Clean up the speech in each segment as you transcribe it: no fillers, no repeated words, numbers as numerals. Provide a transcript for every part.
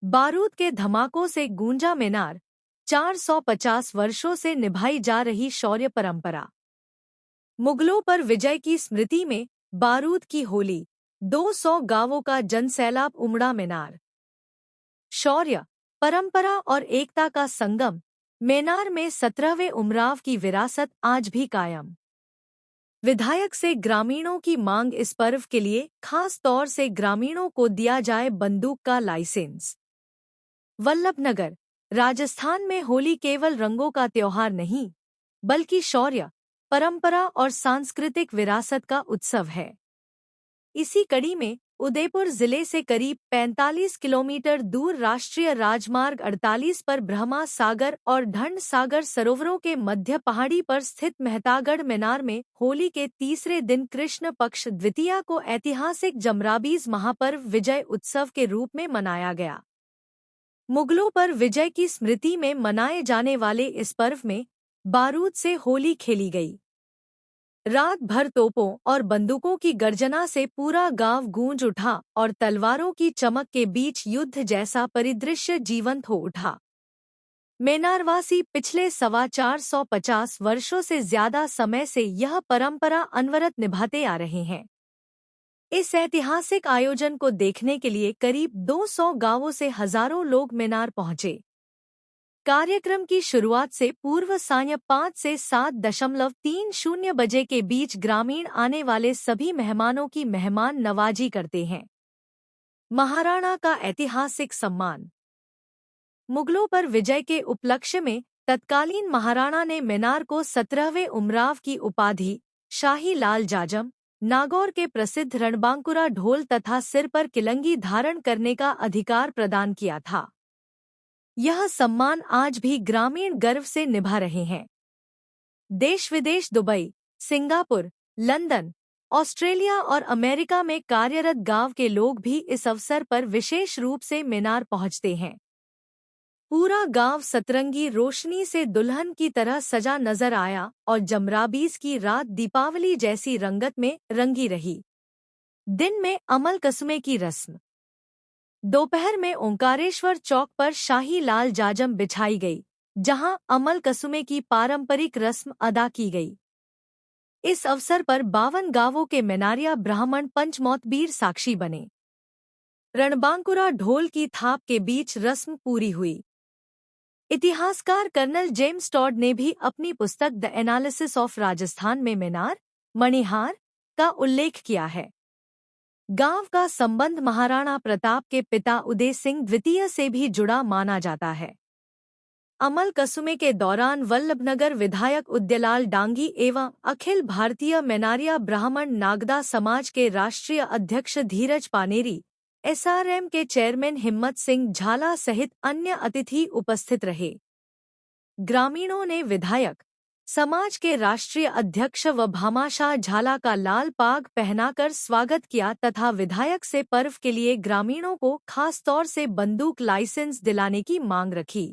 बारूद के धमाकों से गूंजा मीनार, 450 वर्षों से निभाई जा रही शौर्य परंपरा। मुगलों पर विजय की स्मृति में बारूद की होली, 200 गांवों का जनसैलाब उमड़ा मीनार। शौर्य, परंपरा और एकता का संगम, मेनार में 17वें उमराव की विरासत आज भी कायम। विधायक से ग्रामीणों की मांग, इस पर्व के लिए खास तौर से ग्रामीणों को दिया जाए बंदूक का लाइसेंस। वल्लभनगर, राजस्थान में होली केवल रंगों का त्योहार नहीं, बल्कि शौर्य, परंपरा और सांस्कृतिक विरासत का उत्सव है। इसी कड़ी में उदयपुर जिले से करीब 45 किलोमीटर दूर राष्ट्रीय राजमार्ग 48 पर ब्रह्मा सागर और ढंड सागर सरोवरों के मध्य पहाड़ी पर स्थित मेहतागढ़ मीनार में होली के तीसरे दिन कृष्ण पक्ष द्वितीया को ऐतिहासिक जमराबीज महापर्व विजय उत्सव के रूप में मनाया गया। मुगलों पर विजय की स्मृति में मनाए जाने वाले इस पर्व में बारूद से होली खेली गई। रात भर तोपों और बंदूकों की गर्जना से पूरा गांव गूंज उठा और तलवारों की चमक के बीच युद्ध जैसा परिदृश्य जीवंत हो उठा। मेनारवासी पिछले 450 वर्षों से ज्यादा समय से यह परंपरा अनवरत निभाते आ रहे हैं। इस ऐतिहासिक आयोजन को देखने के लिए करीब 200 गांवों से हजारों लोग मीनार पहुंचे। कार्यक्रम की शुरुआत से पूर्व सायं 5 से 7:30 बजे के बीच ग्रामीण आने वाले सभी मेहमानों की मेहमान नवाजी करते हैं। महाराणा का ऐतिहासिक सम्मान। मुगलों पर विजय के उपलक्ष्य में तत्कालीन महाराणा ने मीनार को 17वें उमराव की उपाधि, शाही लाल जाजम, नागौर के प्रसिद्ध रणबांकुरा ढोल तथा सिर पर किलंगी धारण करने का अधिकार प्रदान किया था। यह सम्मान आज भी ग्रामीण गर्व से निभा रहे हैं। देश विदेश, दुबई, सिंगापुर, लंदन, ऑस्ट्रेलिया और अमेरिका में कार्यरत गांव के लोग भी इस अवसर पर विशेष रूप से मीनार पहुंचते हैं। पूरा गांव सतरंगी रोशनी से दुल्हन की तरह सजा नजर आया और जमराबीज की रात दीपावली जैसी रंगत में रंगी रही। दिन में अमल कस्मे की रस्म, दोपहर में ओंकारेश्वर चौक पर शाही लाल जाजम बिछाई गई, जहां अमल कस्मे की पारंपरिक रस्म अदा की गई। इस अवसर पर 52 गांवों के मीनारिया ब्राह्मण पंचमौतबीर साक्षी बने। रणबांकुरा ढोल की थाप के बीच रस्म पूरी हुई। इतिहासकार कर्नल जेम्स टॉड ने भी अपनी पुस्तक द एनालिसिस ऑफ राजस्थान में मीनार, मणिहार का उल्लेख किया है। गांव का संबंध महाराणा प्रताप के पिता उदय सिंह द्वितीय से भी जुड़ा माना जाता है। अमल कस्मे के दौरान वल्लभनगर विधायक उदयलाल डांगी एवं अखिल भारतीय मेनारिया ब्राह्मण नागदा समाज के राष्ट्रीय अध्यक्ष धीरज पानेरी, एसआरएम के चेयरमैन हिम्मत सिंह झाला सहित अन्य अतिथि उपस्थित रहे। ग्रामीणों ने विधायक समाज के राष्ट्रीय अध्यक्ष व भामाशाह झाला का लाल पाग पहनाकर स्वागत किया तथा विधायक से पर्व के लिए ग्रामीणों को खास तौर से बंदूक लाइसेंस दिलाने की मांग रखी।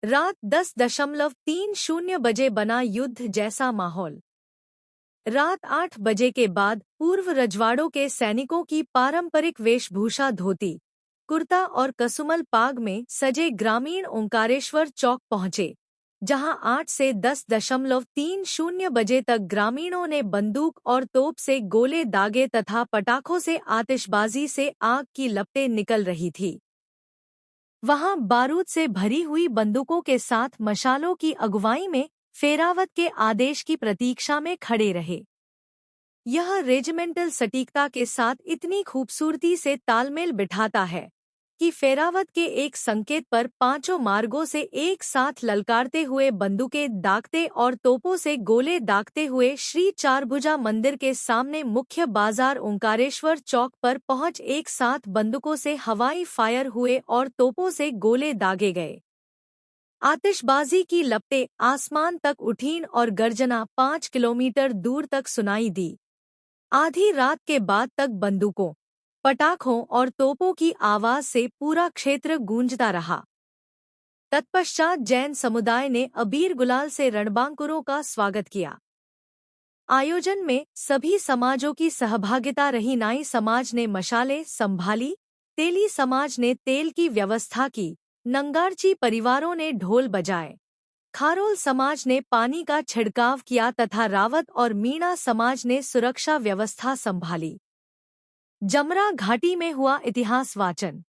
रात 10:30 बजे बना युद्ध जैसा माहौल। रात 8 बजे के बाद पूर्व रजवाड़ों के सैनिकों की पारंपरिक वेशभूषा धोती, कुर्ता और कसुमल पाग में सजे ग्रामीण ओंकारेश्वर चौक पहुंचे, जहां 8 से 10:30 बजे तक ग्रामीणों ने बंदूक और तोप से गोले दागे तथा पटाखों से आतिशबाजी से आग की लपटें निकल रही थी। वहां बारूद से भरी हुई बंदूकों के साथ मशालों की अगुवाई में फेरावत के आदेश की प्रतीक्षा में खड़े रहे। यह रेजिमेंटल सटीकता के साथ इतनी खूबसूरती से तालमेल बिठाता है कि फेरावत के एक संकेत पर पांचों मार्गों से एक साथ ललकारते हुए बंदूकें दागते और तोपों से गोले दागते हुए श्री चारभुजा मंदिर के सामने मुख्य बाजार ओंकारेश्वर चौक पर पहुंच एक साथ बंदूकों से हवाई फायर हुए और तोपों से गोले दागे गए। आतिशबाजी की लपटें आसमान तक उठीं और गर्जना 5 किलोमीटर दूर तक सुनाई दी। आधी रात के बाद तक बंदूकों, पटाखों और तोपों की आवाज से पूरा क्षेत्र गूंजता रहा। तत्पश्चात जैन समुदाय ने अबीर गुलाल से रणबांकुरों का स्वागत किया। आयोजन में सभी समाजों की सहभागिता रही। नाई समाज ने मशालें संभाली, तेली समाज ने तेल की व्यवस्था की, नंगारची परिवारों ने ढोल बजाए, खारोल समाज ने पानी का छिड़काव किया तथा रावत और मीणा समाज ने सुरक्षा व्यवस्था संभाली। जमरा घाटी में हुआ इतिहास वाचन।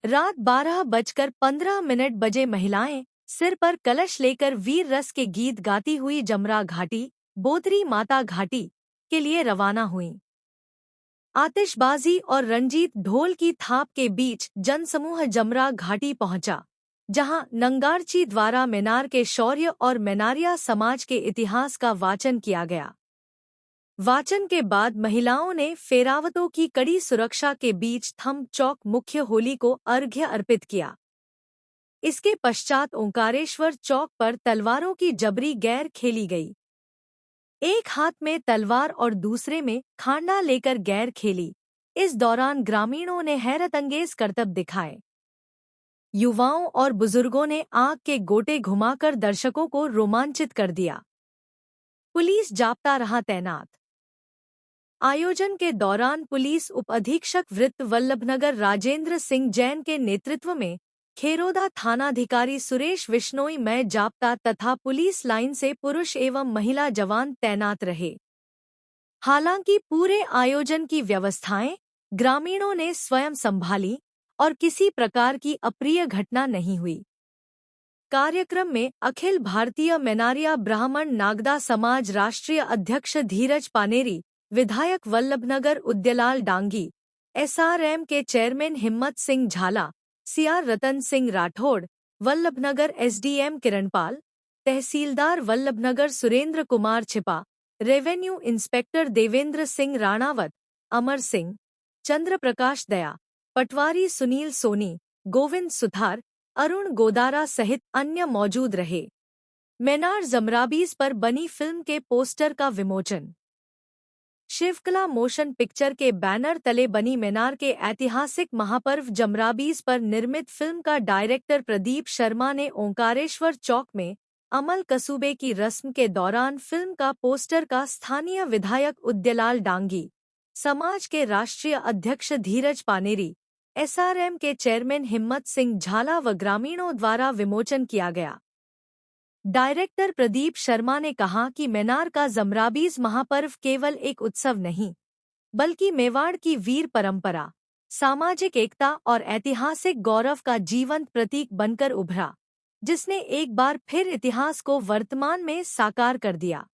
रात 12:15 बजे महिलाएं सिर पर कलश लेकर वीर रस के गीत गाती हुई जमरा घाटी, बोतरी माता घाटी के लिए रवाना हुईं। आतिशबाजी और रंजीत ढोल की थाप के बीच जनसमूह जमरा घाटी पहुंचा, जहां नंगारची द्वारा मेनार के शौर्य और मेनारिया समाज के इतिहास का वाचन किया गया। वाचन के बाद महिलाओं ने फेरावतों की कड़ी सुरक्षा के बीच थंब चौक मुख्य होली को अर्घ्य अर्पित किया। इसके पश्चात ओंकारेश्वर चौक पर तलवारों की जबरी गैर खेली गई। एक हाथ में तलवार और दूसरे में खांडा लेकर गैर खेली। इस दौरान ग्रामीणों ने हैरतअंगेज करतब दिखाए। युवाओं और बुजुर्गों ने आग के गोटे घुमाकर दर्शकों को रोमांचित कर दिया। पुलिस जाप्ता रहा तैनात। आयोजन के दौरान पुलिस उप अधीक्षक वृत्त वल्लभनगर राजेंद्र सिंह जैन के नेतृत्व में खेरोदा थानाधिकारी सुरेश विश्नोई में जाप्ता तथा पुलिस लाइन से पुरुष एवं महिला जवान तैनात रहे। हालांकि पूरे आयोजन की व्यवस्थाएं ग्रामीणों ने स्वयं संभाली और किसी प्रकार की अप्रिय घटना नहीं हुई। कार्यक्रम में अखिल भारतीय मेनारिया ब्राह्मण नागदा समाज राष्ट्रीय अध्यक्ष धीरज पानेरी, विधायक वल्लभनगर उद्यलाल डांगी, एसआरएम के चेयरमैन हिम्मत सिंह झाला, सीआर रतन सिंह राठौड़, वल्लभनगर एसडीएम किरणपाल, तहसीलदार वल्लभनगर सुरेंद्र कुमार छिपा, रेवेन्यू इंस्पेक्टर देवेंद्र सिंह राणावत, अमर सिंह, चंद्र प्रकाश दया, पटवारी सुनील सोनी, गोविंद सुथार, अरुण गोदारा सहित अन्य मौजूद रहे। मेनार जमराबीज पर बनी फिल्म के पोस्टर का विमोचन। शिवकला मोशन पिक्चर के बैनर तले बनी मेनार के ऐतिहासिक महापर्व जमराबीज पर निर्मित फिल्म का डायरेक्टर प्रदीप शर्मा ने ओंकारेश्वर चौक में अमल कसूबे की रस्म के दौरान फिल्म का पोस्टर का स्थानीय विधायक उद्यलाल डांगी, समाज के राष्ट्रीय अध्यक्ष धीरज पानेरी, एसआरएम के चेयरमैन हिम्मत सिंह झाला व ग्रामीणों द्वारा विमोचन किया गया। डायरेक्टर प्रदीप शर्मा ने कहा कि मेनार का जमराबीज महापर्व केवल एक उत्सव नहीं, बल्कि मेवाड़ की वीर परंपरा, सामाजिक एकता और ऐतिहासिक गौरव का जीवंत प्रतीक बनकर उभरा, जिसने एक बार फिर इतिहास को वर्तमान में साकार कर दिया।